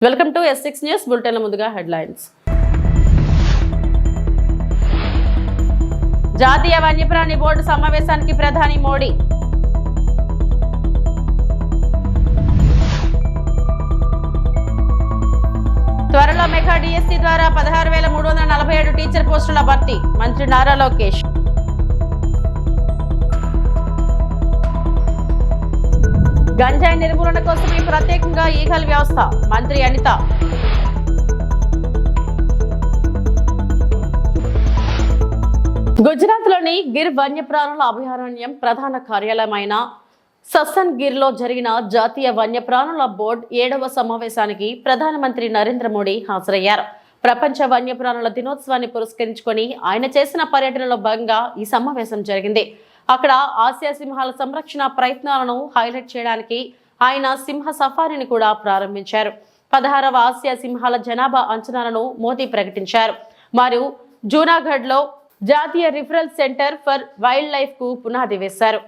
Welcome to S6 news bulletin ముందుగా headlines. జాతీయ వన్యప్రాణి బోర్డు సమావేశానికి ప్రధాని మోడీ. త్వరలో మెగా DSC ద్వారా 16,347 టీచర్ పోస్టుల భర్తీ మంత్రి నారా లోకేష్. గంజాయి నిర్మూలన కోసమే ప్రత్యేకంగా ఈగల్ వ్యవస్థ మంత్రి అనిత. గుజరాత్లోని గిర్ వన్యప్రాణుల అభయారణ్యం ప్రధాన కార్యాలయమైన ససన్ గిర్లో జరిగిన జాతీయ వన్యప్రాణుల బోర్డు 7వ సమావేశానికి ప్రధానమంత్రి నరేంద్ర మోడీ హాజరయ్యారు. ప్రపంచ వన్యప్రాణుల దినోత్సవాన్ని పురస్కరించుకొని ఆయన చేసిన పర్యటనలో భాగంగా ఈ సమావేశం జరిగింది. అక్కడ ఆసియా సింహాల సంరక్షణ ప్రయత్నాలను హైలైట్ చేయడానికి ఆయన సింహ సఫారీని కూడా ప్రారంభించారు. 16వ ఆసియా సింహాల జనాభా అంచనాలను మోదీ ప్రకటించారు. మరియు జూనాగఢ్లో జాతీయ referral centre for wild life కు పునాది వేశారు.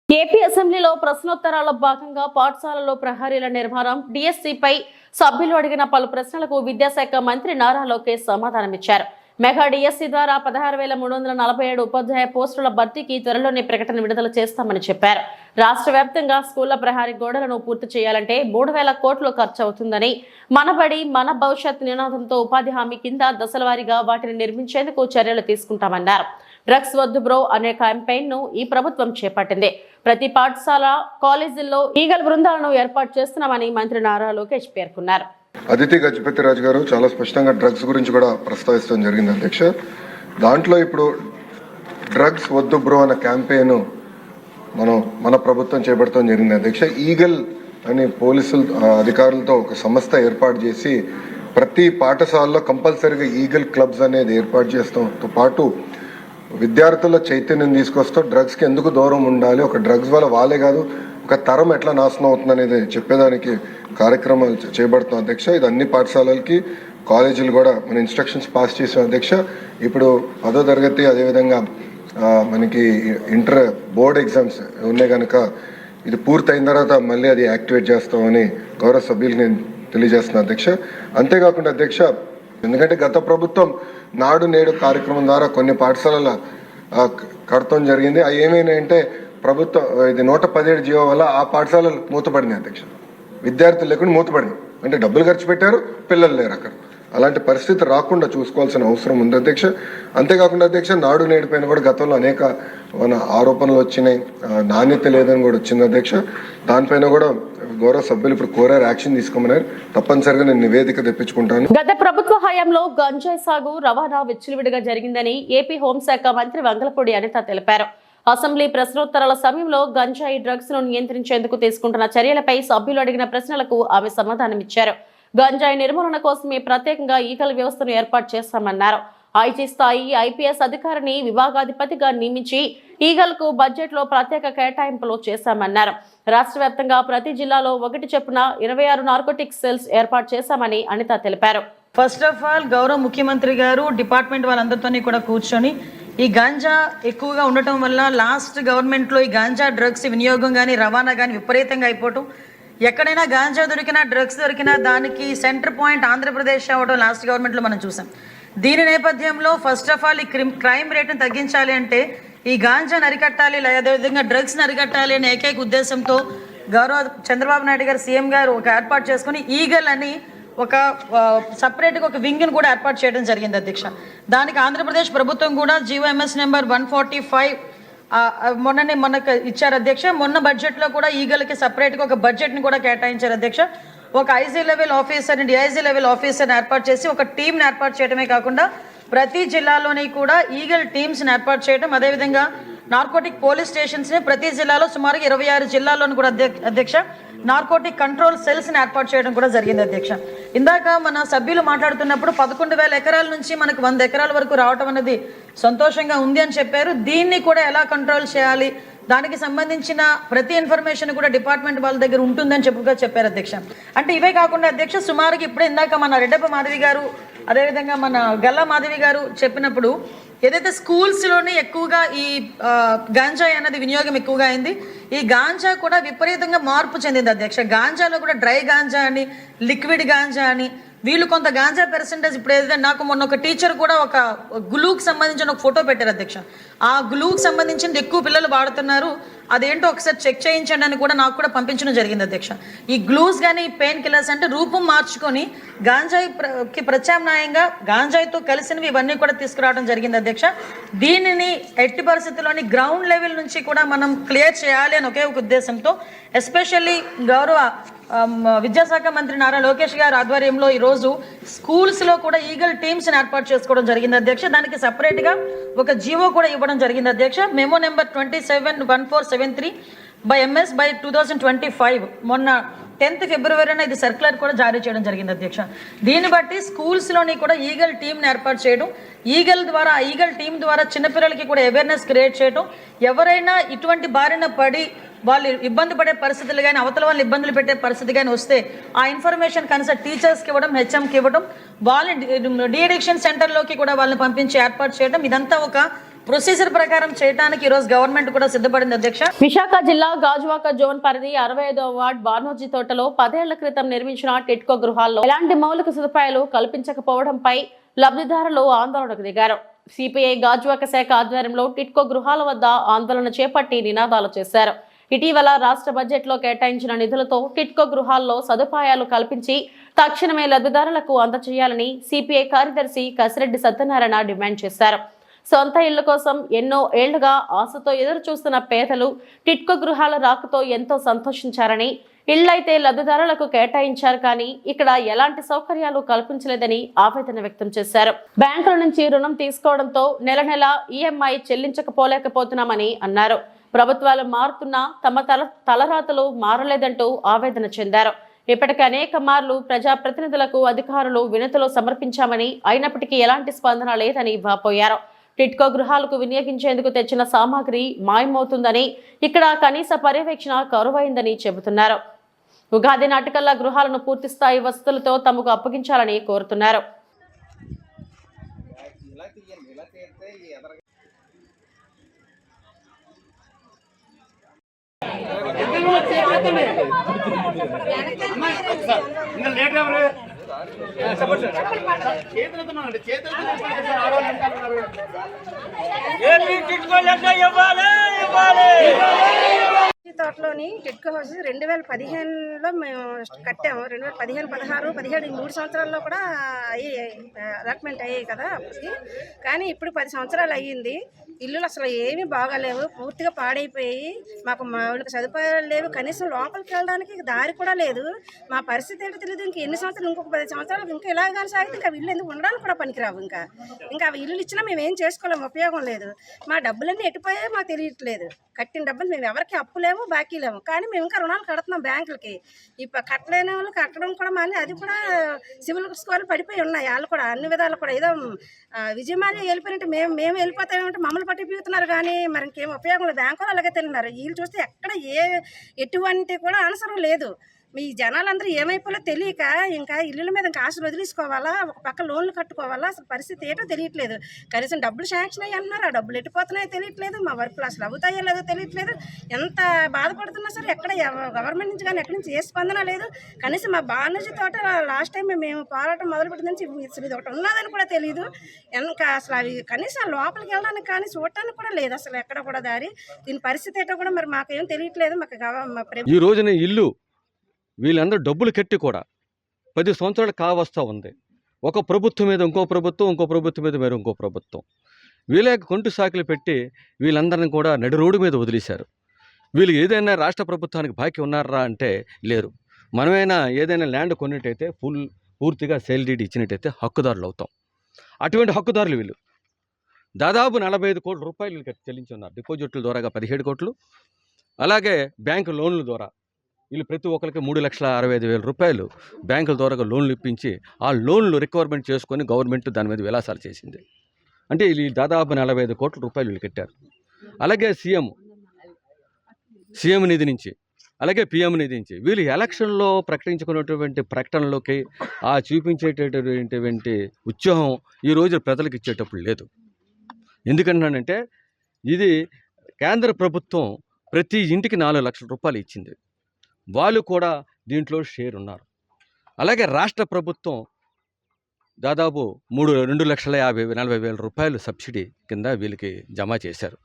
ఏపీ అసెంబ్లీలో ప్రశ్నోత్తరాల భాగంగా పాఠశాలలో ప్రహరీల నిర్మాణం DSCపై సభ్యులు అడిగిన పలు ప్రశ్నలకు విద్యాశాఖ మంత్రి నారా లోకేష్ సమాధానమిచ్చారు. మెగా DSC ద్వారా 16,347 ఉపాధ్యాయ పోస్టుల భర్తీకి త్వరలోనే ప్రకటన విడుదల చేస్తామని చెప్పారు. రాష్ట్ర వ్యాప్తంగా స్కూళ్ల ప్రహరీ గోడలను పూర్తి చేయాలంటే 3,000 కోట్లు ఖర్చు అవుతుందని, మనబడి మన భవిష్యత్ నినాదంతో ఉపాధి హామీ కింద దశలవారీగా వాటిని నిర్మించేందుకు చర్యలు తీసుకుంటామన్నారు. డ్రగ్స్ వద్దు బ్రో అనే క్యాంపెయిన్ ను ఈ ప్రభుత్వం చేపట్టింది. ప్రతి పాఠశాల కాలేజీల్లో ఈగల్ బృందాలను ఏర్పాటు చేస్తున్నామని మంత్రి నారా లోకేష్ పేర్కొన్నారు. అదితి గజపతిరాజు గారు చాలా స్పష్టంగా డ్రగ్స్ గురించి కూడా ప్రస్తావించడం జరిగింది అధ్యక్ష. దాంట్లో ఇప్పుడు డ్రగ్స్ వద్దు బ్రో అనే క్యాంపెయిన్ మన ప్రభుత్వం చేపడటం జరిగింది అధ్యక్ష. ఈగల్ అని పోలీసులు అధికారులతో ఒక సంస్థ ఏర్పాటు చేసి ప్రతి పాఠశాలలో కంపల్సరీగా ఈగల్ క్లబ్స్ అనేది ఏర్పాటు చేస్తాంతో పాటు విద్యార్థుల చైతన్యం తీసుకొస్తూ డ్రగ్స్కి ఎందుకు దూరం ఉండాలి, ఒక డ్రగ్స్ వల్ల వాళ్ళే కాదు ఒక తరం ఎట్లా నాశనం అవుతుంది అనేది చెప్పేదానికి కార్యక్రమాలు చేపడుతున్నాం అధ్యక్ష. ఇది అన్ని పాఠశాలలకి కాలేజీలు కూడా మన ఇన్స్ట్రక్షన్స్ పాస్ చేసాం అధ్యక్ష. ఇప్పుడు 10వ తరగతి అదేవిధంగా మనకి ఇంటర్ బోర్డ్ ఎగ్జామ్స్ ఉన్నాయి కనుక ఇది పూర్తయిన తర్వాత మళ్ళీ అది యాక్టివేట్ చేస్తామని గౌరవ సభ్యులు నేను తెలియజేస్తున్నాను అధ్యక్ష. అంతేకాకుండా అధ్యక్ష, ఎందుకంటే గత ప్రభుత్వం నాడు నేడు కార్యక్రమం ద్వారా కొన్ని పాఠశాలల కడతం జరిగింది. అవి ఏమైనాయంటే ప్రభుత్వం ఇది 117 జీవో వల్ల ఆ పాఠశాలలు మూతపడింది అధ్యక్ష. విద్యార్థులు లేకుండా మూతపడింది, అంటే డబ్బులు ఖర్చు పెట్టారు, పిల్లలు లేరు అక్కడ. అలాంటి పరిస్థితి రాకుండా చూసుకోవాల్సిన అవసరం ఉంది అధ్యక్ష. అంతేకాకుండా అధ్యక్ష, నాడు నేడు పైన కూడా గతంలో అనేక ఆరోపణలు వచ్చినాయి, నాణ్యత లేదని కూడా వచ్చింది అధ్యక్ష. దానిపైన కూడా గౌరవ సభ్యులు ఇప్పుడు కోరారు, యాక్షన్ తీసుకోమన్నారు. తప్పనిసరిగా నేను నివేదిక తెప్పించుకుంటాను. గత ప్రభుత్వ హయాంలో గంజాయి సాగు రవాణా విచ్చలవిడిగా జరిగిందని ఏపీ హోంశాఖ మంత్రి వంగలపూడి అనిత తెలిపారు. అసెంబ్లీ ప్రశ్నోత్తరాల సమయంలో గంజాయి డ్రగ్స్ ను నియంత్రించేందుకు తీసుకుంటున్న చర్యలపై సభ్యులు అడిగిన ప్రశ్నలకు ఆమె సమాధానమిచ్చారు. గంజాయి నిర్మూలన కోసమే ప్రత్యేకంగా ఈగల వ్యవస్థను ఏర్పాటు చేస్తామన్నారు. ఐజీ స్థాయి ఐపీఎస్ అధికారిని విభాగాధిపతిగా నియమించి ఈగలకు బడ్జెట్ లో ప్రత్యేక కేటాయింపులు చేశామన్నారు. రాష్ట్ర వ్యాప్తంగా ప్రతి జిల్లాలో 1 చొప్పున 26 నార్కోటిక్స్ సెల్స్ ఏర్పాటు చేశామని అనిత తెలిపారు. ఫస్ట్ ఆఫ్ ఆల్ గౌరవ ముఖ్యమంత్రి గారు డిపార్ట్మెంట్ వాళ్ళందరితోని కూడా కూర్చొని ఈ గాంజా ఎక్కువగా ఉండటం వల్ల లాస్ట్ గవర్నమెంట్లో ఈ గాంజా డ్రగ్స్ వినియోగం కానీ రవాణా కానీ విపరీతంగా అయిపోవటం, ఎక్కడైనా గాంజా దొరికినా డ్రగ్స్ దొరికినా దానికి సెంటర్ పాయింట్ ఆంధ్రప్రదేశ్ అవ్వడం లాస్ట్ గవర్నమెంట్లో మనం చూసాం. దీని నేపథ్యంలో ఫస్ట్ ఆఫ్ ఆల్ ఈ క్రైమ్ రేటును తగ్గించాలి అంటే ఈ గాంజాను అరికట్టాలి, అదేవిధంగా డ్రగ్స్ని అరికట్టాలి అనే ఏకైక ఉద్దేశంతో గౌరవ చంద్రబాబు నాయుడు గారు సీఎం గారు ఒక ఏర్పాటు చేసుకుని ఈగల్ అని ఒక సపరేట్గా ఒక వింగ్ని కూడా ఏర్పాటు చేయడం జరిగింది అధ్యక్ష. దానికి ఆంధ్రప్రదేశ్ ప్రభుత్వం కూడా జీవోఎంఎస్ నెంబర్ 145 మొన్నకు ఇచ్చారు అధ్యక్ష. మొన్న బడ్జెట్లో కూడా ఈగలకి సపరేట్గా ఒక బడ్జెట్ని కూడా కేటాయించారు అధ్యక్ష. ఒక ఐజీ లెవెల్ ఆఫీసర్ని డిఐజీ లెవెల్ ఆఫీసర్ని ఏర్పాటు చేసి ఒక టీంని ఏర్పాటు చేయడమే కాకుండా ప్రతి జిల్లాలోని కూడా ఈగల్ టీమ్స్ని ఏర్పాటు చేయడం, అదేవిధంగా నార్కోటిక్ పోలీస్ స్టేషన్స్ని ప్రతి జిల్లాలో సుమారు 26 జిల్లాల్లోని కూడా అధ్యక్ష నార్కోటిక్ కంట్రోల్ సెల్స్ని ఏర్పాటు చేయడం కూడా జరిగింది అధ్యక్ష. ఇందాక మన సభ్యులు మాట్లాడుతున్నప్పుడు 11,000 ఎకరాల నుంచి మనకు 100 ఎకరాల వరకు రావటం అనేది సంతోషంగా ఉంది అని చెప్పారు. దీన్ని కూడా ఎలా కంట్రోల్ చేయాలి, దానికి సంబంధించిన ప్రతి ఇన్ఫర్మేషన్ కూడా డిపార్ట్మెంట్ వాళ్ళ దగ్గర ఉంటుందని చెప్పారు అధ్యక్ష. అంటే ఇవే కాకుండా అధ్యక్ష సుమారుగా ఇప్పుడే ఇందాక మన రెడ్డప్ప మాధవి గారు అదేవిధంగా మన గల్లా మాధవి గారు చెప్పినప్పుడు ఏదైతే స్కూల్స్లోనే ఎక్కువగా ఈ గాంజా అనేది వినియోగం ఎక్కువగా అయింది, ఈ గాంజా కూడా విపరీతంగా మార్పు చెందింది అధ్యక్ష. గాంజాలో కూడా డ్రై గాంజా అని లిక్విడ్ గాంజా అని వీళ్ళు కొంత గాంజా పర్సెంటేజ్ ఇప్పుడు ఏదైతే నాకు మొన్న ఒక టీచర్ కూడా ఒక గ్లూకి సంబంధించిన ఒక ఫోటో పెట్టారు అధ్యక్ష. ఆ గ్లూకి సంబంధించింది ఎక్కువ పిల్లలు వాడుతున్నారు, అదేంటో ఒకసారి చెక్ చేయించండి అని కూడా నాకు కూడా పంపించడం జరిగింది అధ్యక్ష. ఈ గ్లూస్ కానీ పెయిన్ కిల్లర్స్ అంటే రూపం మార్చుకొని గాంజాయికి ప్రత్యామ్నాయంగా గాంజాయితో కలిసినవి ఇవన్నీ కూడా తీసుకురావడం జరిగింది అధ్యక్ష. దీనిని ఎట్టి పరిస్థితుల్లోని గ్రౌండ్ లెవెల్ నుంచి కూడా మనం క్లియర్ చేయాలి అని ఒకే ఒక ఉద్దేశంతో ఎస్పెషల్లీ గౌరవ విద్యాశాఖ మంత్రి నారా లోకేష్ గారి ఆధ్వర్యంలో ఈరోజు స్కూల్స్లో కూడా ఈగల్ టీమ్స్ని ఏర్పాటు చేసుకోవడం జరిగింది అధ్యక్ష. దానికి సపరేట్గా ఒక జీవో కూడా ఇవ్వడం జరిగింది అధ్యక్ష. మెమో నెంబర్ 271473/MS/2025 మొన్న 10th ఫిబ్రవరిన ఇది సర్క్యులర్ కూడా జారీ చేయడం జరిగింది అధ్యక్ష. దీన్ని బట్టి స్కూల్స్లోని కూడా ఈగల్ టీమ్ని ఏర్పాటు చేయడం, ఈగల్ టీం ద్వారా చిన్నపిల్లలకి కూడా అవేర్నెస్ క్రియేట్ చేయడం, ఎవరైనా ఇటువంటి బారిన పడి వాళ్ళు ఇబ్బంది పడే పరిస్థితులు కానీ అవతల వాళ్ళు ఇబ్బందులు పెట్టే పరిస్థితి కానీ వస్తే ఆ ఇన్ఫర్మేషన్ కన్సల్ట్ టీచర్స్కి ఇవ్వడం, హెచ్ఎంకి ఇవ్వడం, వాళ్ళని డీఅడిక్షన్ సెంటర్లోకి కూడా వాళ్ళని పంపించి ఏర్పాటు చేయడం, ఇదంతా ఒక ప్రొసీజర్ ప్రకారం చేయడానికి ఈరోజు గవర్నమెంట్ కూడా సిద్ధపడింది అధ్యక్ష. విశాఖ జిల్లా గాజువాక జోన్ పరిధి 65వ వార్డ్ బానోజీ తోటలో 10 ఏళ్ల క్రితం నిర్మించిన టిట్కో గృహాల్లో ఎలాంటి మౌలిక సదుపాయాలు కల్పించకపోవడంపై లబ్ధిదారులు ఆందోళనకు దిగారు. సిపిఐ గాజువాక శాఖ ఆధ్వర్యంలో టిట్కో గృహాల వద్ద ఆందోళన చేపట్టి నినాదాలు చేశారు. ఇటీవల రాష్ట్ర బడ్జెట్ లో కేటాయించిన నిధులతో టిట్కో గృహాల్లో సదుపాయాలు కల్పించి తక్షణమే లబ్ధిదారులకు అందజేయాలని సిపిఐ కార్యదర్శి కసిరెడ్డి సత్యనారాయణ డిమాండ్ చేశారు. సొంత ఇళ్ల కోసం ఎన్నో ఏళ్లుగా ఆశతో ఎదురు చూస్తున్న పేదలు టిట్కో గృహాల రాకతో ఎంతో సంతోషించారని, ఇళ్లైతే లబ్ధిదారులకు కేటాయించారు కానీ ఇక్కడ ఎలాంటి సౌకర్యాలు కల్పించలేదని ఆవేదన వ్యక్తం చేశారు. బ్యాంకుల నుంచి రుణం తీసుకోవడంతో నెల నెల ఈఎంఐ చెల్లించకపోలేకపోతున్నామని అన్నారు. ప్రభుత్వాలు మారుతున్నా తమ తలరాతలు మారలేదంటూ ఆవేదన చెందారు. ఇప్పటికే అనేక మార్లు ప్రజాప్రతినిధులకు అధికారులు వినతులు సమర్పించామని, అయినప్పటికీ ఎలాంటి స్పందన లేదని వాపోయారు. టిట్కో గృహాలకు వినియోగించేందుకు తెచ్చిన సామాగ్రి మాయమవుతుందని, ఇక్కడ కనీస పర్యవేక్షణ కరువైందని చెబుతున్నారు. ఉగాది నాటికల్లా గృహాలను పూర్తిస్థాయి వసతులతో తమకు అప్పగించాలని కోరుతున్నారు. తోటలోని టిడ్కో హౌస్ 2015లో మేము కట్టాము. 2015, 16, 17 ఈ 3 సంవత్సరాల్లో కూడా అలాట్మెంట్ అయ్యాయి కదా అప్పటికి. కానీ ఇప్పుడు 10 సంవత్సరాలు అయ్యింది. ఇల్లులు అసలు ఏమీ బాగాలేవు, పూర్తిగా పాడైపోయాయి. మాకు మౌలిక సదుపాయాలు లేవు, కనీసం లోపలికి వెళ్ళడానికి దారి కూడా లేదు. మా పరిస్థితి ఏంటో తెలియదు. ఇంక ఎన్ని సంవత్సరాలు, ఇంకొక 10 సంవత్సరాలు ఇంకా ఇలా కానీ సాగితే ఇంకా ఇల్లు ఎందుకు ఉండడానికి కూడా పనికిరావు. ఇంకా అవి ఇల్లు ఇచ్చినా మేము ఏం చేసుకోలేము, ఉపయోగం లేదు. మా డబ్బులన్నీ ఎట్టిపోయాయో మాకు తెలియట్లేదు. కట్టిన డబ్బులు మేము ఎవరికి అప్పులేము, బాకీ లేము. కానీ మేము ఇంకా రుణాలు కడుతున్నాం బ్యాంకులకి. ఇప్పుడు కట్టలేని వాళ్ళు కట్టడం కూడా మాని, అది కూడా సివిల్ స్కోర్లు పడిపోయి ఉన్నాయి. వాళ్ళు కూడా అన్ని విధాలు కూడా ఏదో విజయమాలి వెళ్ళిపోయినట్టు మేము వెళ్ళిపోతామేమంటే మమ్మల్ని పట్టి పీగుతున్నారు. కానీ మరి ఇంకేం ఉపయోగం లేదు. బ్యాంకులు అలాగే తిన్నారు. వీళ్ళు చూస్తే ఎక్కడ ఎటువంటి కూడా ఆన్సర్ లేదు. మీ జనాలందరూ ఏమైపోలో తెలియక ఇంకా ఇల్లుల మీద ఇంకా ఆశలు వదిలేసుకోవాలా, ఒక పక్క లోన్లు కట్టుకోవాలా, అసలు పరిస్థితి ఏంటో తెలియట్లేదు. కనీసం డబ్బులు శాంక్షన్ అయ్యి అన్నారు, ఆ డబ్బులు ఎట్టిపోతున్నాయో తెలియట్లేదు. మా వర్కులు అసలు అవుతాయో లేదో తెలియట్లేదు. ఎంత బాధపడుతున్నా సరే ఎక్కడ గవర్నమెంట్ నుంచి కానీ ఎక్కడి నుంచి ఏ స్పందన లేదు. కనీసం మా బానర్జీ తోట లాస్ట్ టైం మేము పోరాటం మొదలుపెట్టిన నుంచి ఇది ఒకటి ఉన్నదని కూడా తెలియదు. ఇంకా అసలు అవి కనీసం లోపలికి వెళ్ళడానికి కానీ చూడటానికి కూడా లేదు అసలు ఎక్కడ కూడా దారి. దీని పరిస్థితి ఏంటో కూడా మరి మాకేం తెలియట్లేదు. మాకు ఈ రోజున ఇల్లు వీళ్ళందరూ డబ్బులు కట్టి కూడా 10 సంవత్సరాలు కావస్తూ ఉంది. ఒక ప్రభుత్వం మీద ఇంకో ప్రభుత్వం, ఇంకో ప్రభుత్వం మీద మరి ఇంకో ప్రభుత్వం, వీళ్ళ కొంటు సాకులు పెట్టి వీళ్ళందరినీ కూడా నడి రోడ్డు మీద వదిలేశారు. వీళ్ళు ఏదైనా రాష్ట్ర ప్రభుత్వానికి బాకీ ఉన్నారా అంటే లేరు. మనమైనా ఏదైనా ల్యాండ్ కొన్నట్టయితే పూర్తిగా సేల్ డీడ్ ఇచ్చినట్టయితే హక్కుదారులు అవుతాం. అటువంటి హక్కుదారులు వీళ్ళు దాదాపు 45 కోట్ల రూపాయలు చెల్లించి ఉన్నారు. డిపాజిట్ల ద్వారాగా 17 కోట్లు, అలాగే బ్యాంకు లోన్ల ద్వారా వీళ్ళు ప్రతి ఒక్కరికి 3,65,000 రూపాయలు బ్యాంకుల ద్వారా లోన్లు ఇప్పించి ఆ లోన్లు రిక్వైర్మెంట్ చేసుకొని గవర్నమెంట్ దాని మీద విలాసాలు చేసింది. అంటే వీళ్ళు దాదాపు 45 కోట్ల రూపాయలు వీళ్ళు కట్టారు. అలాగే సీఎం నిధి నుంచి, అలాగే పిఎం నిధి నుంచి వీళ్ళు ఎలక్షన్లో ప్రకటించుకున్నటువంటి ప్రకటనలోకి ఆ చూపించేటటువంటి ఉత్సాహం ఈరోజు ప్రజలకు ఇచ్చేటప్పుడు లేదు. ఎందుకంటానంటే ఇది కేంద్ర ప్రభుత్వం ప్రతి ఇంటికి 4 లక్షల రూపాయలు ఇచ్చింది. వాళ్ళు కూడా దీంట్లో షేర్ ఉన్నారు. అలాగే రాష్ట్ర ప్రభుత్వం దాదాపు 2,50,40,000 రూపాయలు సబ్సిడీ కింద వీళ్ళకి జమ చేశారు.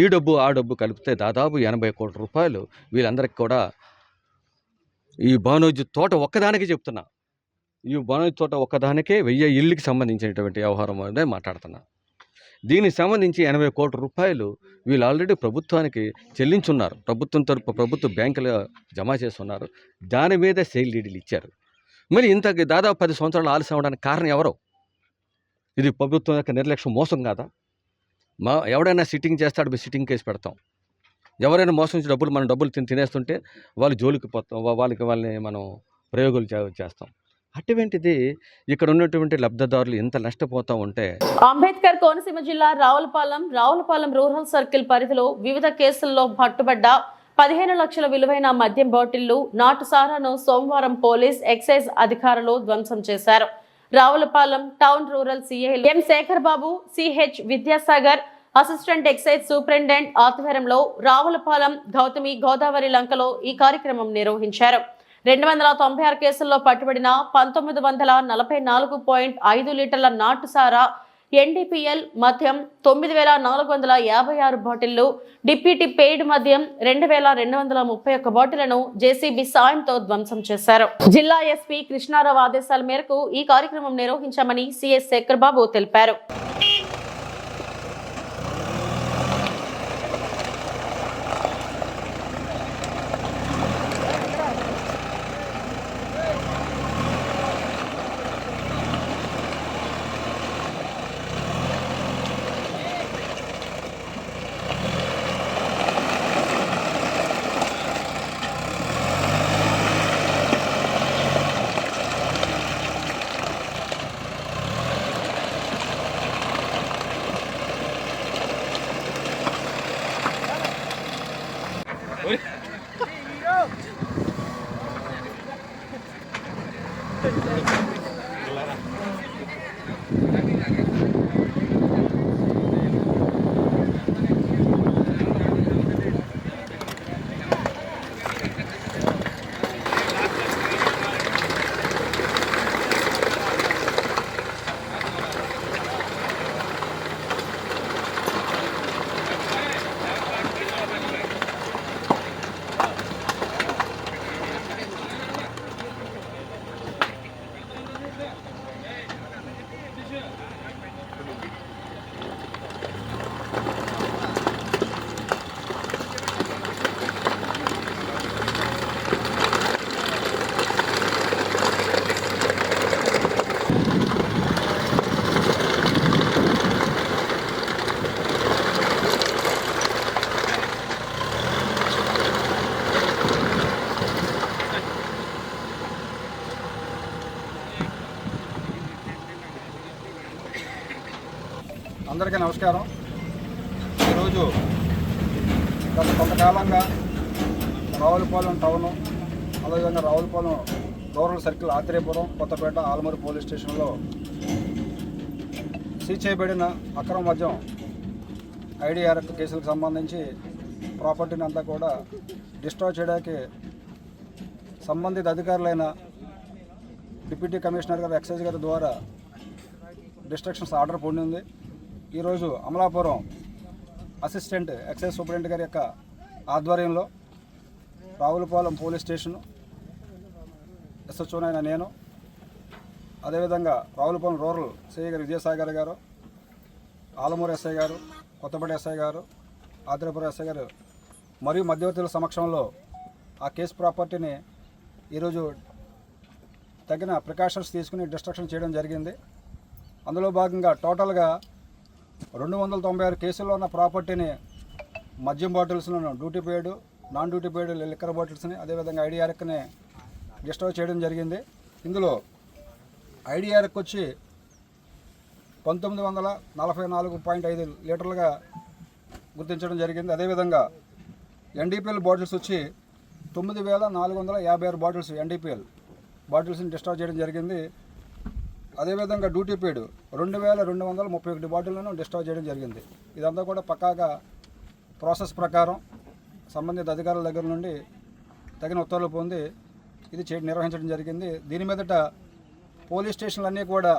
ఈ డబ్బు ఆ డబ్బు కలిపితే దాదాపు 80 కోట్ల రూపాయలు వీళ్ళందరికీ కూడా ఈ బానోజు తోట ఒక్కదానికి చెప్తున్నా, ఈ బానోజు తోట ఒక్కదానికే 1000 ఇళ్ళకి సంబంధించినటువంటి వ్యవహారం అనేది మాట్లాడుతున్నా. దీనికి సంబంధించి 80 కోట్ల రూపాయలు వీళ్ళు ఆల్రెడీ ప్రభుత్వానికి చెల్లించున్నారు. ప్రభుత్వం తరపు ప్రభుత్వ బ్యాంకులు జమ చేస్తున్నారు. దాని మీద సేల్ డీడీలు ఇచ్చారు. మరి ఇంత దాదాపు 10 సంవత్సరాలు ఆలస్యం అవడానికి కారణం ఎవరు? ఇది ప్రభుత్వం యొక్క నిర్లక్ష్యం, మోసం కాదా? ఎవడైనా సిట్టింగ్ చేస్తాడు, సిట్టింగ్ కేసు పెడతాం. ఎవరైనా మోసం నుంచి మనం డబ్బులు తినేస్తుంటే వాళ్ళు జోలికి పోతాం, వాళ్ళని మనం ప్రయోగాలు చేస్తాం. అటువంటిది ఇక్కడ ఉన్నటువంటి లబ్ధిదారులు ఎంత నష్టపోతూ ఉంటే. అంబేద్కర్ కోనసీమ జిల్లా రావులపాలెం రూరల్ సర్కిల్ పరిధిలో వివిధ కేసుల్లో పట్టుబడ్డ 15 లక్షల విలువైన మద్యం బాటిళ్లు, నాటు సారాను సోమవారం పోలీస్ ఎక్సైజ్ అధికారులు ధ్వంసం చేశారు. Ravulapalem town rural CI M Sekhar Babu, CH Vidyasagar, assistant excise superintendent ఆధ్వర్యంలో రావులపాలెం గౌతమి గోదావరి లంకలో ఈ కార్యక్రమం నిర్వహించారు. 296 కేసుల్లో పట్టుబడిన 1944.5 లీటర్ల నాటుసారా, ఎన్డీపీఎల్ మద్యం 9,456 బాటిళ్లు, డిప్యూటీ పెయిడ్ మద్యం 2,231 బాటిళ్లను జేసీబీ సాయంతో ధ్వంసం చేశారు. జిల్లా ఎస్పీ కృష్ణారావు ఆదేశాల మేరకు ఈ కార్యక్రమం నిర్వహించామని సిఎస్ శేఖర్ బాబు తెలిపారు. అందరికీ నమస్కారం. ఈరోజు గత కొంతకాలంగా రావులపాలెం టౌను, అదేవిధంగా Ravulapalem rural circle, Atreyapuram, Kothapeta, Alamuru police స్టేషన్లో సీజ్ చేయబడిన అక్రమ మద్యం ఐడిఆర్ కేసులకు సంబంధించి ప్రాపర్టీని అంతా కూడా డిస్ట్రాయ్ చేయడానికి సంబంధిత అధికారులైన డిప్యూటీ కమిషనర్ గారు, ఎక్సైజ్ గారి ద్వారా డిస్ట్రక్షన్స్ ఆర్డర్ పొందింది. ఈరోజు అమలాపురం అసిస్టెంట్ ఎక్సైజ్ సూపరింటెండెంట్ గారి యొక్క ఆధ్వర్యంలో రావులపాలెం పోలీస్ స్టేషను ఎస్హెచ్ఓనైన నేను, అదేవిధంగా రావులపాలెం రూరల్ సిఐ గారు విజయసాగర్ గారు, ఆలమూరు ఎస్ఐ గారు, కొత్తపేట ఎస్ఐ గారు, ఆత్రేయపురం ఎస్ఐ గారు మరియు మధ్యవర్తుల సమక్షంలో ఆ కేసు ప్రాపర్టీని ఈరోజు తగిన ప్రికాషన్స్ తీసుకుని డిస్ట్రక్షన్ చేయడం జరిగింది. అందులో భాగంగా టోటల్గా 296 కేసుల్లో ఉన్న ప్రాపర్టీని, మద్యం బాటిల్స్లను, duty paid, non duty paid liquor బాటిల్స్ని, అదేవిధంగా ఐడిఆర్ని డిస్ట్రాయ్ చేయడం జరిగింది. ఇందులో ఐడిఆర్కి వచ్చి 1944.5 లీటర్లుగా గుర్తించడం జరిగింది. అదేవిధంగా ఎన్డీపీఎల్ బాటిల్స్ వచ్చి 9456 బాటిల్స్ ఎన్డీపీఎల్ బాటిల్స్ని డిస్ట్రాయ్ చేయడం జరిగింది. అదేవిధంగా డ్యూటీ పెయిడ్ 2231 బాటిళ్లను డిస్ట్రాయ్ చేయడం జరిగింది. ఇదంతా కూడా పక్కాగా ప్రాసెస్ ప్రకారం సంబంధిత అధికారుల దగ్గర నుండి తగిన ఉత్తర్వులు పొంది ఇది నిర్వహించడం జరిగింది. దీని మీదట పోలీస్ స్టేషన్లన్నీ కూడా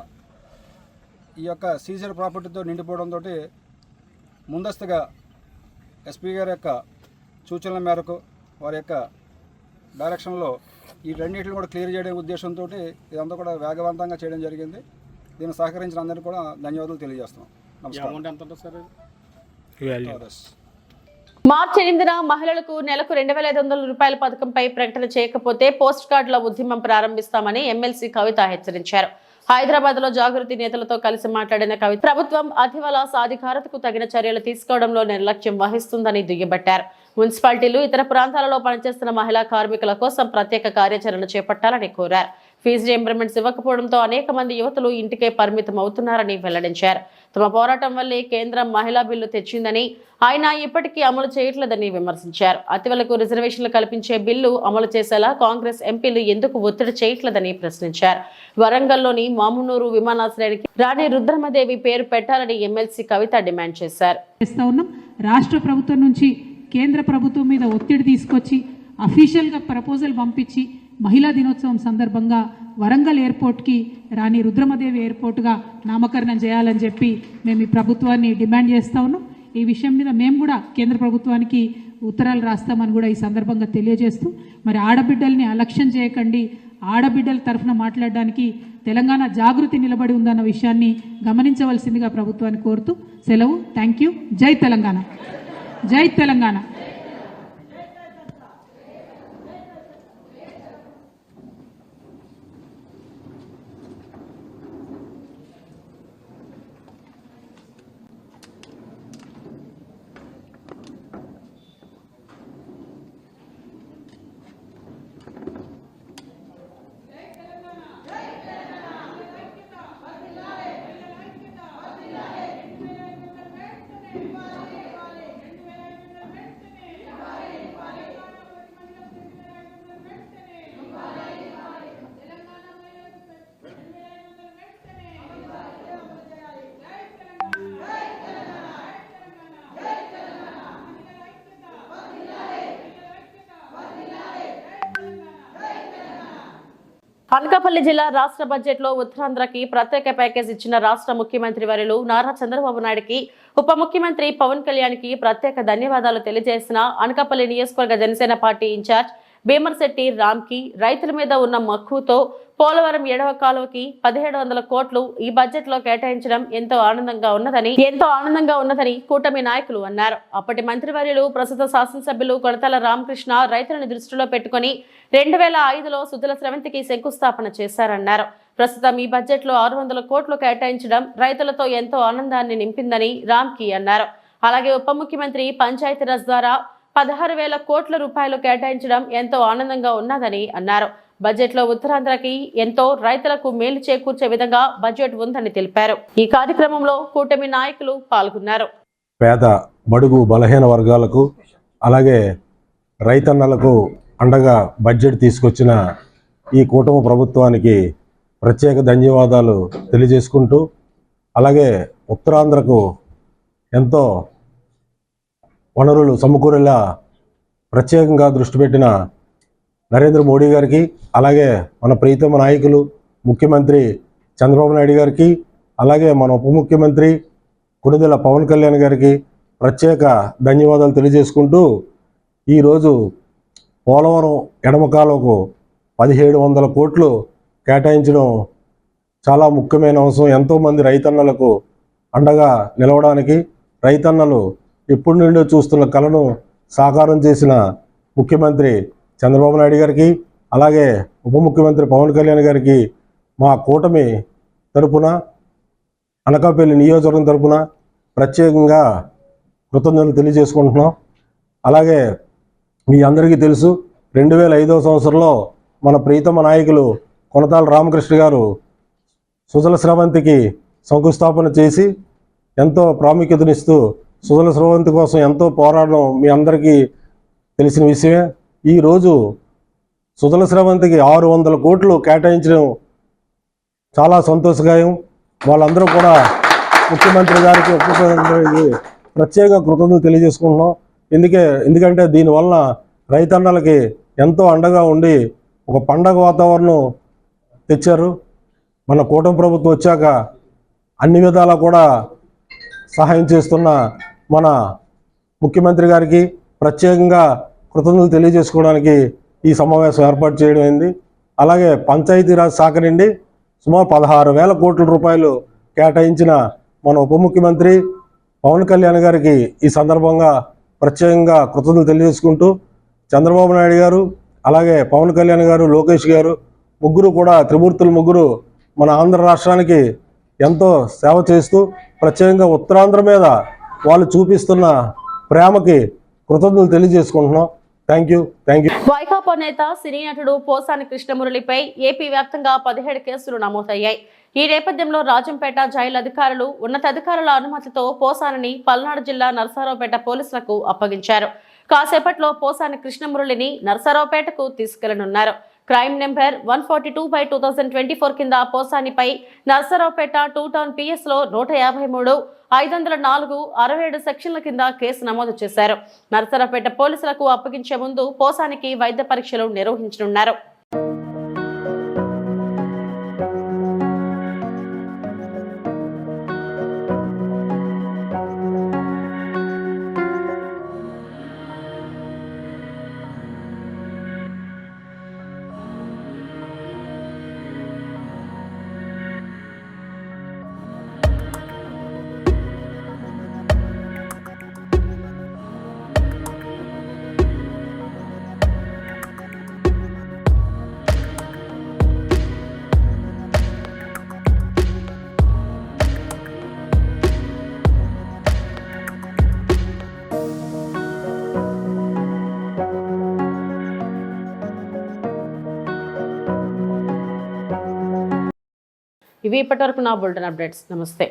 ఈ యొక్క సీజర్ ప్రాపర్టీతో నిండిపోవడంతో ముందస్తుగా ఎస్పీ గారి యొక్క సూచనల మేరకు, వారి యొక్క డైరెక్షన్లో ఈ రెండింటిని కూడా క్లియర్ చేయడం ఉద్దేశంతో ఇదంతా కూడా వేగవంతంగా చేయడం జరిగింది. దీన్ని సహకరించిన అందరికీ కూడా ధన్యవాదాలు తెలియజేస్తున్నాం. నమస్కారం. మార్చి 8న మహిళలకు నెలకు 2,500 రూపాయల పథకంపై ప్రకటన చేయకపోతే పోస్ట్ కార్డుల ఉద్యమం ప్రారంభిస్తామని ఎమ్మెల్సీ కవిత హెచ్చరించారు. హైదరాబాద్ లో జాగృతి నేతలతో కలిసి మాట్లాడిన కవిత ప్రభుత్వం అతివల సాధికారతకు తగిన చర్యలు తీసుకోవడంలో నిర్లక్ష్యం వహిస్తుందని దుయ్యబట్టారు. మున్సిపాలిటీలు, ఇతర ప్రాంతాలలో పనిచేస్తున్న మహిళా కార్మికుల కోసం ప్రత్యేక కార్యాచరణ చేపట్టాలని కోరారు. ఫీజు రియంబర్మెంట్స్ ఇవ్వకపోవడంతో అనేక మంది యువతులు ఇంటికే పరిమితం అవుతున్నారని వెల్లడించారు. తమ పోరాటం వల్లే కేంద్రం మహిళా బిల్లు తెచ్చిందని, ఆయన ఇప్పటికీ అమలు చేయట్లేదని విమర్శించారు. అతివలకు రిజర్వేషన్లు కల్పించే బిల్లు అమలు చేసేలా కాంగ్రెస్ ఎంపీలు ఎందుకు ఒత్తిడి చేయట్లేదని ప్రశ్నించారు. వరంగల్లోని మామునూరు విమానాశ్రయానికి రాణి రుద్రమదేవి పేరు పెట్టాలని ఎమ్మెల్సీ కవిత డిమాండ్ చేశారు. రాష్ట్ర ప్రభుత్వం నుంచి కేంద్ర ప్రభుత్వం మీద ఒత్తిడి తీసుకొచ్చి అఫీషియల్గా ప్రపోజల్ పంపించి మహిళా దినోత్సవం సందర్భంగా వరంగల్ ఎయిర్పోర్ట్కి రాణి రుద్రమదేవి ఎయిర్పోర్ట్గా నామకరణం చేయాలని చెప్పి మేము ఈ ప్రభుత్వాన్ని డిమాండ్ చేస్తూ ఉన్నాం. ఈ విషయం మీద మేము కూడా కేంద్ర ప్రభుత్వానికి ఉత్తరాలు రాస్తామని కూడా ఈ సందర్భంగా తెలియజేస్తూ, మరి ఆడబిడ్డల్ని అలక్ష్యం చేయకండి, ఆడబిడ్డల తరఫున మాట్లాడడానికి తెలంగాణ జాగృతి నిలబడి ఉందన్న విషయాన్ని గమనించవలసిందిగా ప్రభుత్వాన్ని కోరుతూ సెలవు. Thank you. జై తెలంగాణ. జై తెలంగాణ. అనకాపల్లి జిల్లా రాష్ట్ర బడ్జెట్ లో ఉత్తరాంధ్రకి ప్రత్యేక ప్యాకేజ్ ఇచ్చిన రాష్ట్ర ముఖ్యమంత్రి వర్యులు నారా చంద్రబాబు నాయుడుకి, ఉప ముఖ్యమంత్రి పవన్ కళ్యాణ్ కి ప్రత్యేక ధన్యవాదాలు తెలియజేసిన అనకాపల్లి నియోజకవర్గ జనసేన పార్టీ ఇన్ఛార్జ్ భీమర్శెట్టి రామ్ కి రైతుల మీద ఉన్న మక్కువతో పోలవరం 7వ కాలువకి 1700 కోట్లు ఈ బడ్జెట్ లో కేటాయించడం ఎంతో ఆనందంగా ఉన్నదని కూటమి నాయకులు అన్నారు. అప్పటి మంత్రివర్యులు, ప్రస్తుత శాసనసభ్యులు కొడతల రామకృష్ణ రైతులను దృష్టిలో పెట్టుకుని 2005లో సుజల స్రవంతికి శంకుస్థాపన చేశారన్నారు. ప్రస్తుతం ఈ బడ్జెట్ లో 600 కోట్లు కేటాయించడం రైతులతో ఎంతో ఆనందాన్ని నింపిందని రామ్కి అన్నారు. అలాగే ఉప ముఖ్యమంత్రి పంచాయతీరాజ్ ద్వారా 16,000 కోట్ల రూపాయలు కేటాయించడం ఎంతో ఆనందంగా ఉన్నదని అన్నారు. బడ్జెట్లో ఉత్తరాంధ్రకి ఎంతో రైతులకు మేలు చేకూర్చే విధంగా బడ్జెట్ ఉందని తెలిపారు. ఈ కార్యక్రమంలో కూటమి నాయకులు పాల్గొన్నారు. పేద బడుగు బలహీన వర్గాలకు అలాగే రైతన్నలకు అండగా బడ్జెట్ తీసుకొచ్చిన ఈ కూటమి ప్రభుత్వానికి ప్రత్యేక ధన్యవాదాలు తెలియజేసుకుంటూ, అలాగే ఉత్తరాంధ్రకు ఎంతో వనరులు సమకూరేలా ప్రత్యేకంగా దృష్టి పెట్టిన నరేంద్ర మోడీ గారికి, అలాగే మన ప్రీతమ నాయకులు ముఖ్యమంత్రి చంద్రబాబు నాయుడు గారికి, అలాగే మన ఉప ముఖ్యమంత్రి కొణిదెల పవన్ కళ్యాణ్ గారికి ప్రత్యేక ధన్యవాదాలు తెలియజేసుకుంటూ, ఈరోజు పోలవరం ఎడమ కాలువకు 1700 కోట్లు కేటాయించడం చాలా ముఖ్యమైన అంశం. ఎంతోమంది రైతన్నలకు అండగా నిలవడానికి, రైతన్నలు ఎప్పటి నుండో చూస్తున్న కలను సాకారం చేసిన ముఖ్యమంత్రి చంద్రబాబు నాయుడు గారికి, అలాగే ఉప ముఖ్యమంత్రి పవన్ కళ్యాణ్ గారికి మా కూటమి తరపున, అనకాపల్లి నియోజకవర్గం తరపున ప్రత్యేకంగా కృతజ్ఞతలు తెలియజేసుకుంటున్నాం. అలాగే మీ అందరికీ తెలుసు, 2005వ సంవత్సరంలో మన ప్రీతమ నాయకులు కొనతాల రామకృష్ణ గారు సుజల స్రవంతికి శంకుస్థాపన చేసి ఎంతో ప్రాముఖ్యతనిస్తూ సుజల స్రవంతి కోసం ఎంతో పోరాడడం మీ అందరికీ తెలిసిన విషయమే. ఈరోజు సుజల స్రవంతికి 600 కోట్లు కేటాయించడం చాలా సంతోషకరం. వాళ్ళందరూ కూడా ముఖ్యమంత్రి గారికి ఉప ముఖ్యమంత్రికి ప్రత్యేక కృతజ్ఞతలు తెలియజేసుకుంటున్నాం. ఎందుకంటే దీనివల్ల రైతన్నలకి ఎంతో అండగా ఉండి ఒక పండగ వాతావరణం తెచ్చారు. మన కూటమి ప్రభుత్వం వచ్చాక అన్ని విధాలా కూడా సహాయం చేస్తున్న మన ముఖ్యమంత్రి గారికి ప్రత్యేకంగా కృతజ్ఞతలు తెలియజేసుకోవడానికి ఈ సమావేశం ఏర్పాటు చేయడం అయింది. అలాగే పంచాయతీరాజ్ శాఖ నుండి సుమారు 16,000 కోట్ల రూపాయలు కేటాయించిన మన ఉప ముఖ్యమంత్రి పవన్ కళ్యాణ్ గారికి ఈ సందర్భంగా ప్రత్యేకంగా కృతజ్ఞతలు తెలియజేసుకుంటూ, చంద్రబాబు నాయుడు గారు, అలాగే పవన్ కళ్యాణ్ గారు, లోకేష్ గారు ముగ్గురు కూడా, త్రిమూర్తులు ముగ్గురు మన ఆంధ్ర రాష్ట్రానికి ఎంతో సేవ చేస్తూ ప్రత్యేకంగా ఉత్తరాంధ్ర మీద వాళ్ళు చూపిస్తున్న ప్రేమకి కృతజ్ఞతలు తెలియజేసుకుంటున్నాం. Thank you. వైకాపా నేత సినీ నటుడు పోసాని కృష్ణమురళిపై ఏపీ వ్యాప్తంగా 17 కేసులు నమోదయ్యాయి. ఈ నేపథ్యంలో రాజంపేట జైలు అధికారులు ఉన్నతాధికారుల అనుమతితో పోసానిని పల్నాడు జిల్లా నరసరావుపేట పోలీసులకు అప్పగించారు. కాసేపట్లో పోసాని కృష్ణమురళిని నరసరావుపేటకు తీసుకెళ్లనున్నారు. క్రైమ్ నెంబర్ 142/2024 కింద పోసానిపై నరసరావుపేట 2 టౌన్ PS లో 153, 504, 67 సెక్షన్ల కింద కేసు నమోదు చేశారు. నరసరావుపేట పోలీసులకు అప్పగించే ముందు పోసానికి వైద్య పరీక్షలు నిర్వహించనున్నారు. ఇవి ఇప్పటివరకు నా బులెటిన్ అప్డేట్స్. నమస్తే.